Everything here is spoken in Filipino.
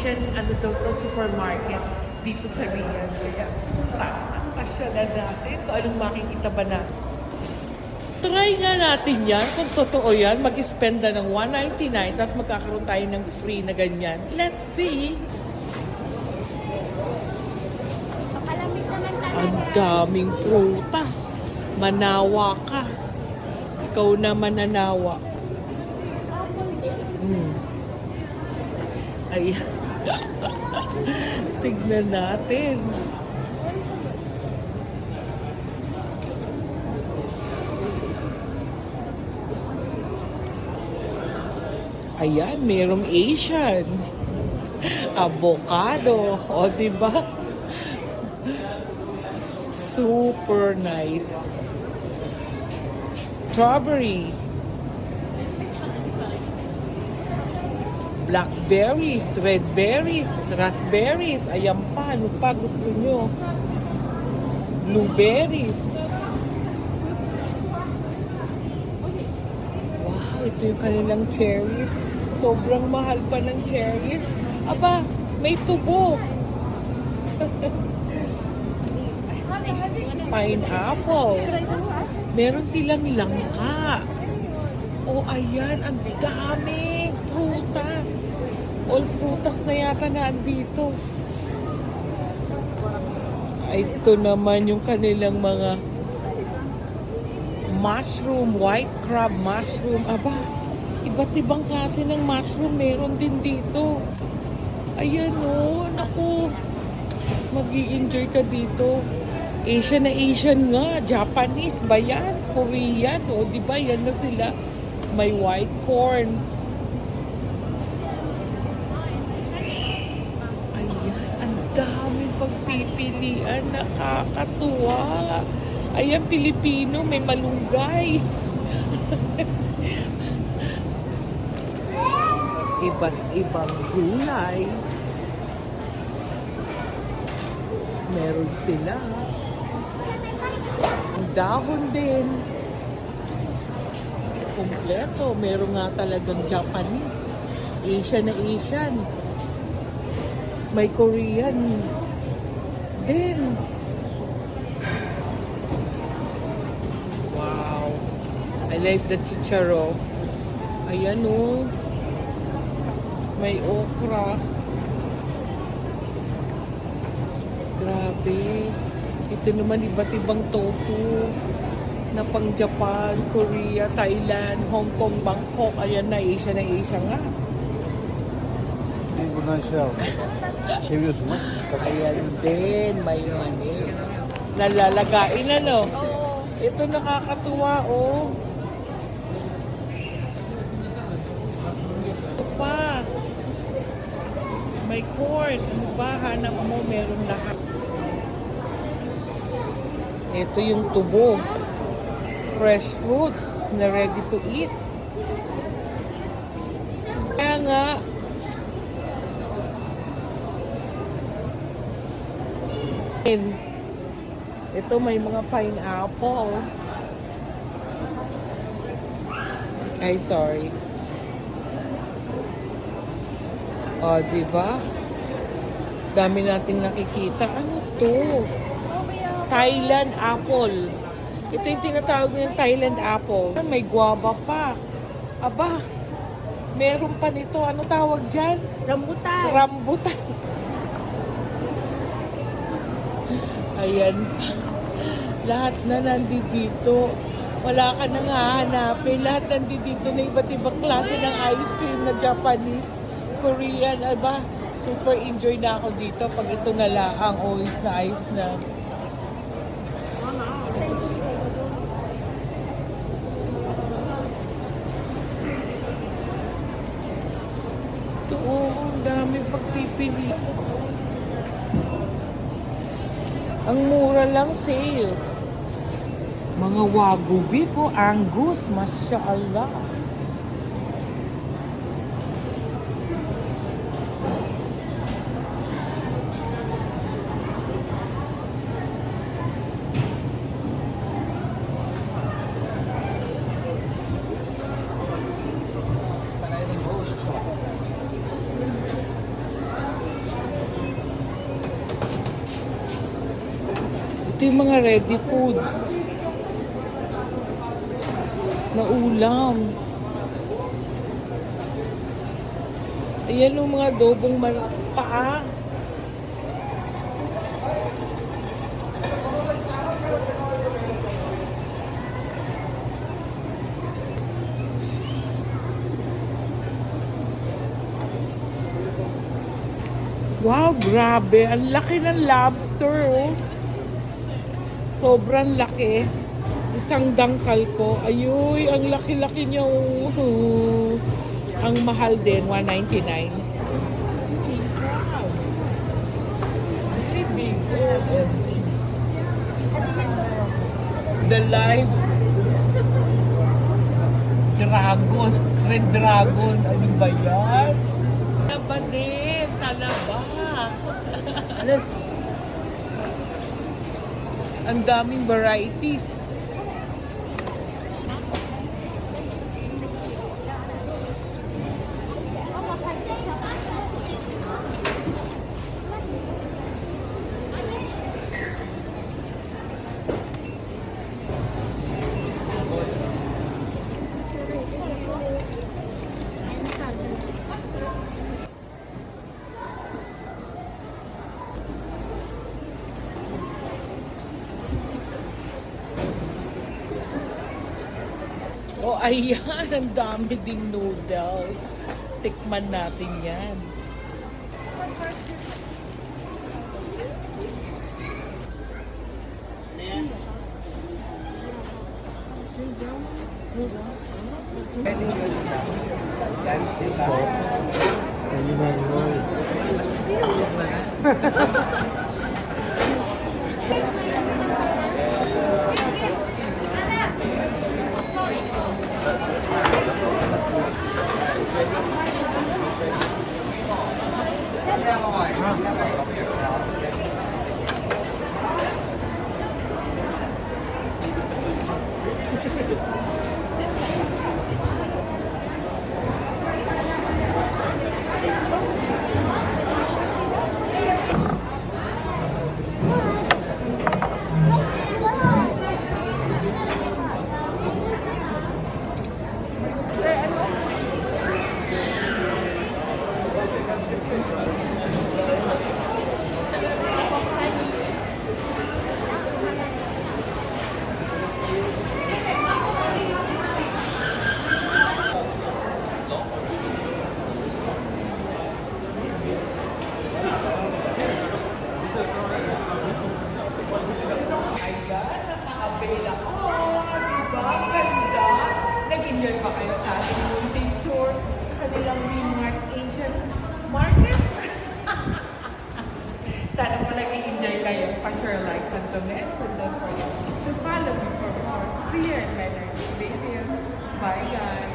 Asian supermarket dito sa Riyadh. Kaya pasyalan natin kung anong makikita ba natin. Try nga natin yan kung totoo yan. Mag-spend na ng $199 tapos magkakaroon tayo ng free na ganyan. Let's see. Ang daming prutas. Manawa ka. Ikaw na mananawa. Ayan. Tignan natin. Ayan, merong Asian. Avocado. O, diba? Super nice. Strawberry. Blackberries, red berries, raspberries. Ayan pa, ano pa gusto nyo? Blueberries. Wow, ito yung kanilang cherries. Sobrang mahal pa ng cherries. Aba, may tubo. Pineapple. Meron silang langka. Oh, ayan, ang daming prutas. All prutas na yata na andito. Ito naman yung kanilang mga mushroom, white crab mushroom. Aba, iba't ibang klase ng mushroom meron din dito. Ayan o, naku. Mag-i-enjoy ka dito. Asian na Asian nga. Japanese ba yan? Korean. O, di ba? Yan na sila. May white corn. Ayan. Ang daming pagpipilian. Nakakatuwa. Ayan, Pilipino. May malunggay. Iba't ibang gulay. Meron sila. Ang dahon din. Kompleto. Meron nga talagang Japanese. Asian na Asian. May Korean din. Wow. I like the chicharo. Ayan o. May okra. Grabe. Ito naman iba't ibang tofu na pang Japan, Korea, Thailand, Hong Kong, Bangkok. Ayan na, Asia nga. Ayan din, may mani. Nalalagain ano? Ito nakakatuwa, oh. Ito pa. May corn. Ano ba? Hanap mo, meron lahat. Ito yung tubo. Fresh fruits na ready to eat. Kaya nga, ito may mga pineapple. Ay, sorry. O, diba? Dami nating nakikita. Ano to? Thailand apple. Ito yung tinatawag ng Thailand apple. May guava pa. Aba, meron pa nito. Ano tawag dyan? Rambutan. Rambutan. Ayan pa. Lahat na nandito. Wala ka nang hahanapin. Lahat nandito na iba't ibang klase ng ice cream na Japanese, Korean. Aba, super enjoy na ako dito pag ito na laang always na ice na. Ito, ang dami pagpipili. Ang mura lang sale. Mga Wagyu beef o Angus, mashallah. Ito yung mga ready food na ulam. Ayan yung mga adobong paa. Wow, grabe. Ang laki ng lobster, oh. Sobrang laki. Isang dangkal ko. Ayuy, ang laki-laki niya, oh. Ang mahal din, $199. Wow. Very big. OMG. The live dragon. Red dragon. Ano ba yan? Talaba din. Talaba. Alas, Ang daming varieties. Oh, ayan. Ang dami ding noodles. Tikman natin yan. pwedeng yun sa dancing po. Pwede na roll. Nakaka-avail ako. Diba? Ganda. Nag-enjoy ba kayo sa ating munting tour sa kanilang Mart Asian Market? Sana po nag-enjoy kayo. Pa-share, like, and comments. And don't forget to follow me for more. See you in my next video. Bye, guys.